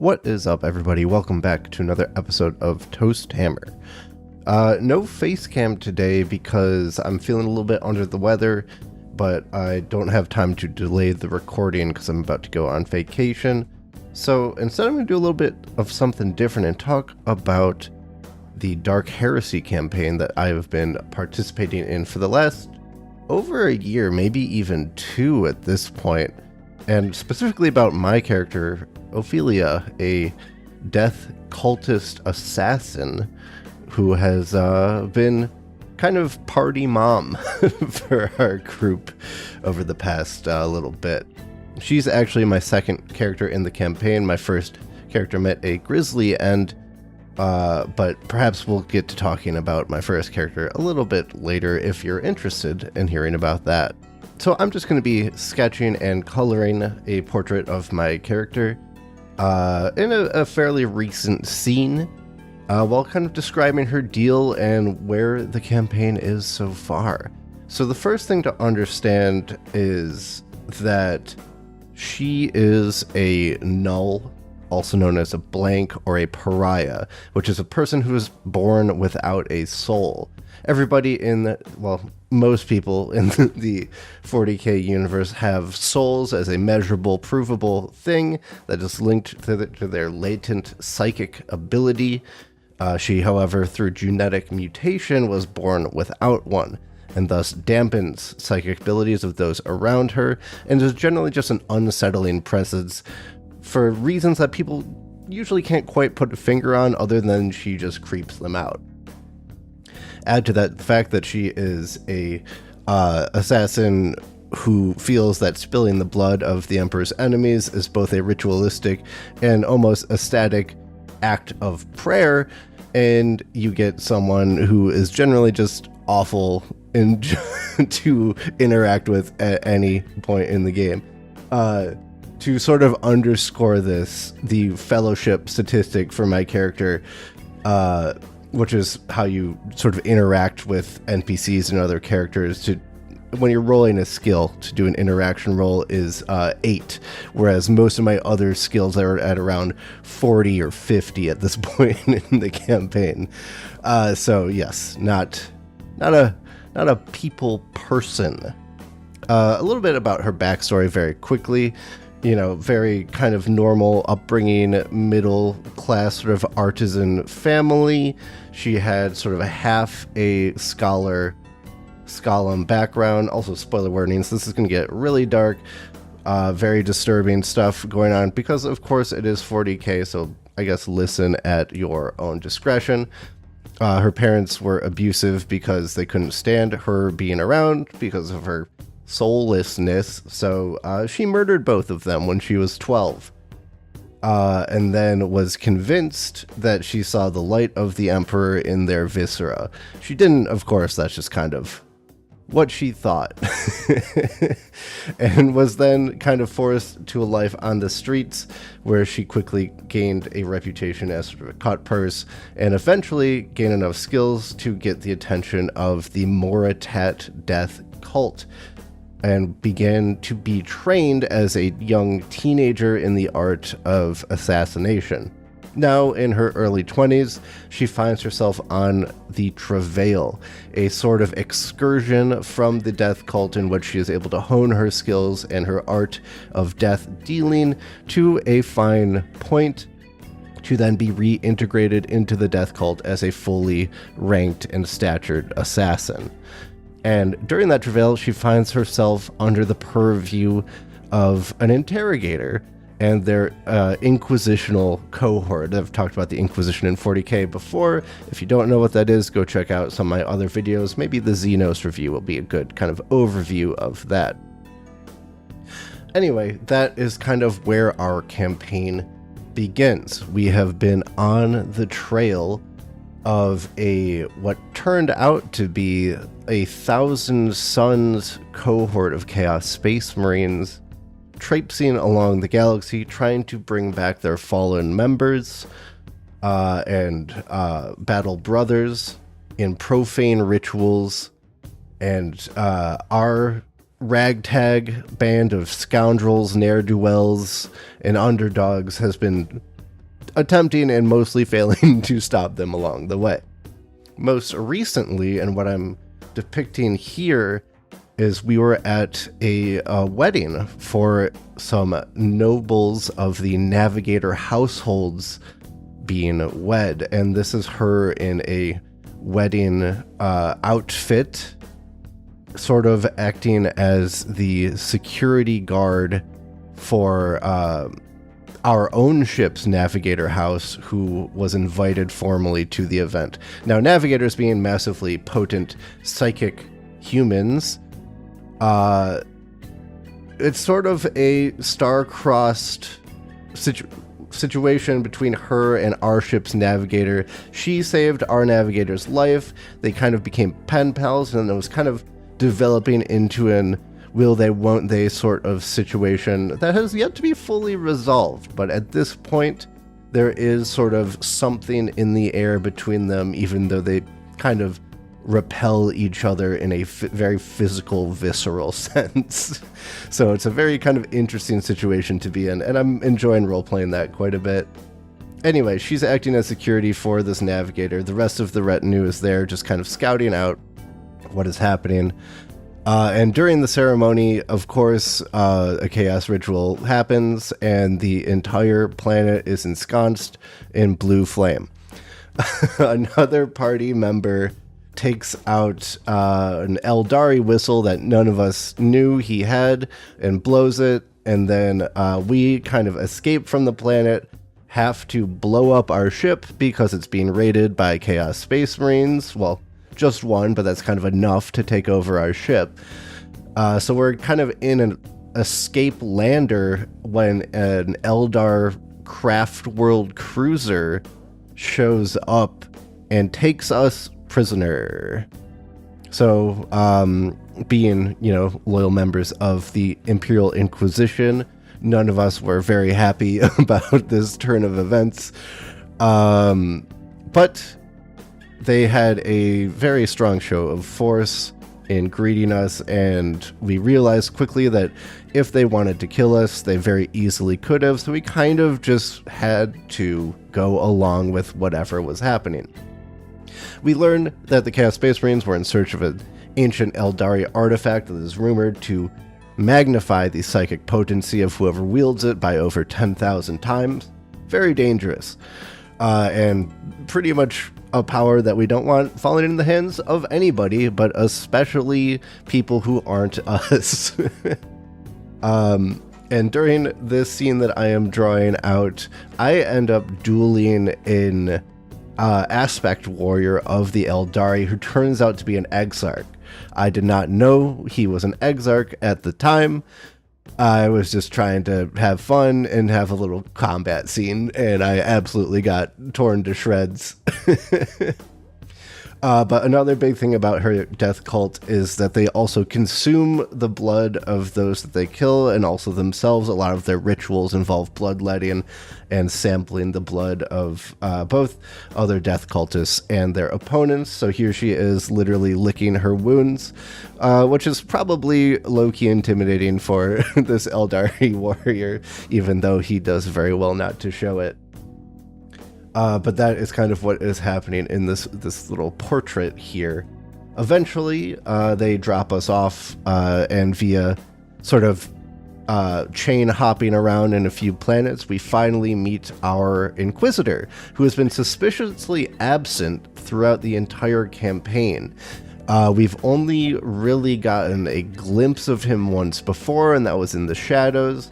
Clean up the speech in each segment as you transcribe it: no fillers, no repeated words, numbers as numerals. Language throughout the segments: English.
What is up, everybody? Welcome back to another episode of Toast Hammer. No face cam today because I'm feeling a little bit under the weather, but I don't have time to delay the recording because I'm about to go on vacation. So instead, I'm going to do a little bit of something different and talk about the Dark Heresy campaign that I have been participating in for the last over a year, maybe even 2 at this point, and specifically about my character, Ophelia, a death cultist assassin who has been kind of party mom for our group over the past little bit. She's actually my second character in the campaign. My first character met a grizzly, and but perhaps we'll get to talking about my first character a little bit later if you're interested in hearing about that. So I'm just going to be sketching and coloring a portrait of my character in a fairly recent scene, while kind of describing her deal and where the campaign is so far. So the first thing to understand is that she is a null, also known as a blank or a pariah, which is a person who is born without a soul. Everybody most people in the 40k universe have souls as a measurable, provable thing that is linked to their latent psychic ability. She, however, through genetic mutation, was born without one, and thus dampens psychic abilities of those around her, and is generally just an unsettling presence for reasons that people usually can't quite put a finger on, other than she just creeps them out. Add to that the fact that she is a assassin who feels that spilling the blood of the Emperor's enemies is both a ritualistic and almost ecstatic act of prayer, and you get someone who is generally just awful to interact with at any point in the game. To sort of underscore this, the fellowship statistic for my character, which is how you sort of interact with NPCs and other characters, when you're rolling a skill to do an interaction roll, is 8, whereas most of my other skills are at around 40 or 50 at this point in the campaign. So yes, not a people person. A little bit about her backstory very quickly. Very kind of normal upbringing, middle class sort of artisan family. She had sort of a scholar background. Also, spoiler warnings, this is going to get really dark, very disturbing stuff going on, because of course it is 40k, so I guess listen at your own discretion. Her parents were abusive because they couldn't stand her being around because of her soullessness, so she murdered both of them when she was 12, and then was convinced that she saw the light of the Emperor in their viscera. She didn't, of course, that's just kind of what she thought. And was then kind of forced to a life on the streets, where she quickly gained a reputation as sort of a cut purse, and eventually gained enough skills to get the attention of the Moritat death cult, and began to be trained as a young teenager in the art of assassination. Now, in her early 20s, she finds herself on the Travail, a sort of excursion from the death cult in which she is able to hone her skills and her art of death dealing to a fine point, to then be reintegrated into the death cult as a fully ranked and statured assassin. And during that travail, she finds herself under the purview of an interrogator and their inquisitional cohort. I've talked about the Inquisition in 40k before. If you don't know what that is, go check out some of my other videos. Maybe the Xenos review will be a good kind of overview of that. Anyway, that is kind of where our campaign begins. We have been on the trail of what turned out to be 1,000 Suns cohort of Chaos Space Marines traipsing along the galaxy, trying to bring back their fallen members and battle brothers in profane rituals. And our ragtag band of scoundrels, ne'er-do-wells, and underdogs has been attempting and mostly failing to stop them along the way. Most recently, and what I'm depicting here, is we were at a wedding for some nobles of the Navigator households being wed, and this is her in a wedding outfit, sort of acting as the security guard for our own ship's Navigator house, who was invited formally to the event. Now, Navigators being massively potent psychic humans, it's sort of a star-crossed situation between her and our ship's Navigator. She saved our Navigator's life. They kind of became pen pals, and it was kind of developing into an will they, won't they sort of situation that has yet to be fully resolved. But at this point, there is sort of something in the air between them, even though they kind of repel each other in a very physical, visceral sense. So it's a very kind of interesting situation to be in, and I'm enjoying role-playing that quite a bit. Anyway, she's acting as security for this Navigator. The rest of the retinue is there just kind of scouting out what is happening. And during the ceremony, of course, a chaos ritual happens, and the entire planet is ensconced in blue flame. Another party member takes out an Eldari whistle that none of us knew he had and blows it, and then we kind of escape from the planet, have to blow up our ship because it's being raided by Chaos Space Marines. Well, just one, but that's kind of enough to take over our ship. So we're kind of in an escape lander when an Eldar craft world cruiser shows up and takes us prisoner. So, being, loyal members of the Imperial Inquisition, none of us were very happy about this turn of events. But they had a very strong show of force in greeting us, and we realized quickly that if they wanted to kill us, they very easily could have, so we kind of just had to go along with whatever was happening. We learned that the Chaos Space Marines were in search of an ancient Eldari artifact that is rumored to magnify the psychic potency of whoever wields it by over 10,000 times. Very dangerous. And pretty much a power that we don't want falling in the hands of anybody, but especially people who aren't us. And during this scene that I am drawing out, I end up dueling an aspect warrior of the Eldari who turns out to be an Exarch. I did not know he was an Exarch at the time. I was just trying to have fun and have a little combat scene, and I absolutely got torn to shreds. But another big thing about her death cult is that they also consume the blood of those that they kill, and also themselves. A lot of their rituals involve bloodletting and sampling the blood of both other death cultists and their opponents. So here she is literally licking her wounds, which is probably low-key intimidating for this Eldari warrior, even though he does very well not to show it. But that is kind of what is happening in this little portrait here. Eventually, they drop us off, and via sort of chain hopping around in a few planets, we finally meet our Inquisitor, who has been suspiciously absent throughout the entire campaign. We've only really gotten a glimpse of him once before, and that was in the shadows.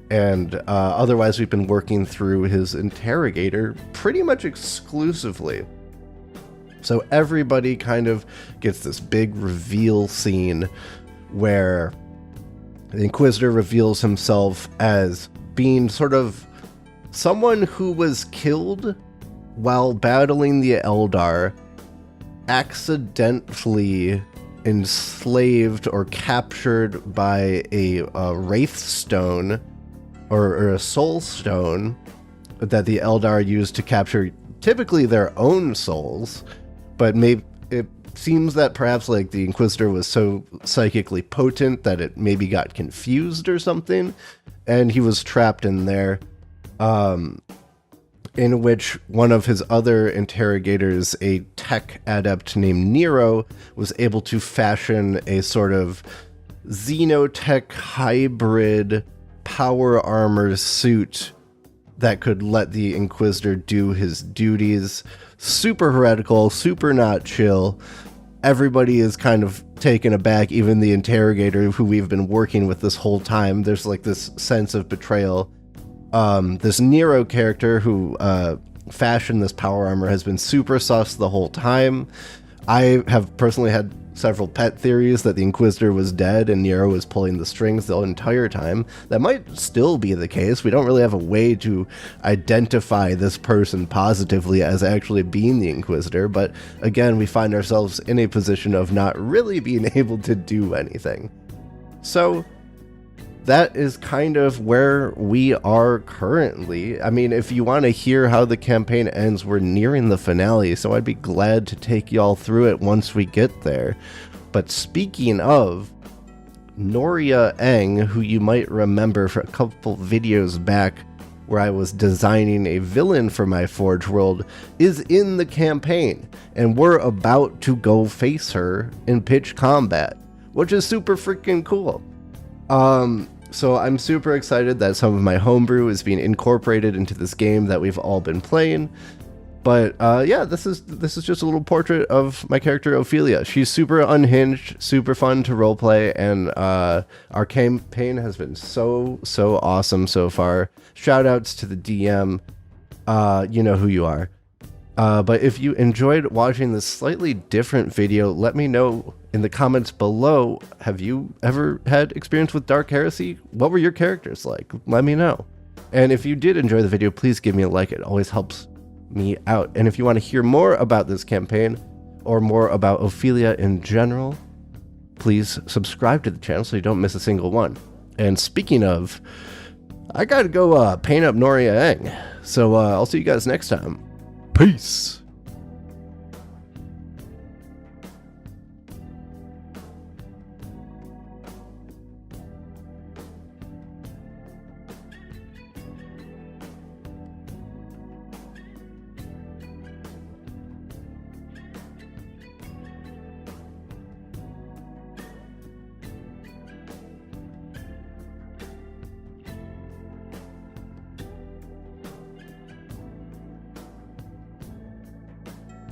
And otherwise, we've been working through his interrogator pretty much exclusively. So everybody kind of gets this big reveal scene where the Inquisitor reveals himself as being sort of someone who was killed while battling the Eldar, accidentally enslaved or captured by a Wraith Stone, or a soul stone that the Eldar used to capture typically their own souls, but maybe it seems that perhaps like the Inquisitor was so psychically potent that it maybe got confused or something, and he was trapped in there. in which one of his other interrogators, a tech adept named Nero, was able to fashion a sort of xenotech hybrid power armor suit that could let the Inquisitor do his duties. Super heretical, super not chill. Everybody is kind of taken aback, even the interrogator who we've been working with this whole time. There's like this sense of betrayal. This Nero character who fashioned this power armor has been super sus the whole time. I have personally had several pet theories that the Inquisitor was dead and Nero was pulling the strings the entire time. That might still be the case. We don't really have a way to identify this person positively as actually being the Inquisitor, but again, we find ourselves in a position of not really being able to do anything. So that is kind of where we are currently. I mean, if you want to hear how the campaign ends, we're nearing the finale, so I'd be glad to take y'all through it once we get there. But speaking of, Noria Eng, who you might remember for a couple videos back where I was designing a villain for my Forge world, is in the campaign, and we're about to go face her in pitch combat, which is super freaking cool. So I'm super excited that some of my homebrew is being incorporated into this game that we've all been playing. But yeah, this is just a little portrait of my character Ophelia. She's super unhinged, super fun to roleplay, and our campaign has been so awesome so far. Shout outs to the DM. You know who you are. But if you enjoyed watching this slightly different video, let me know in the comments below. Have you ever had experience with Dark Heresy? What were your characters like? Let me know. And if you did enjoy the video, please give me a like. It always helps me out. And if you want to hear more about this campaign or more about Ophelia in general, please subscribe to the channel so you don't miss a single one. And speaking of, I gotta go paint up Noria Eng. So I'll see you guys next time. Peace.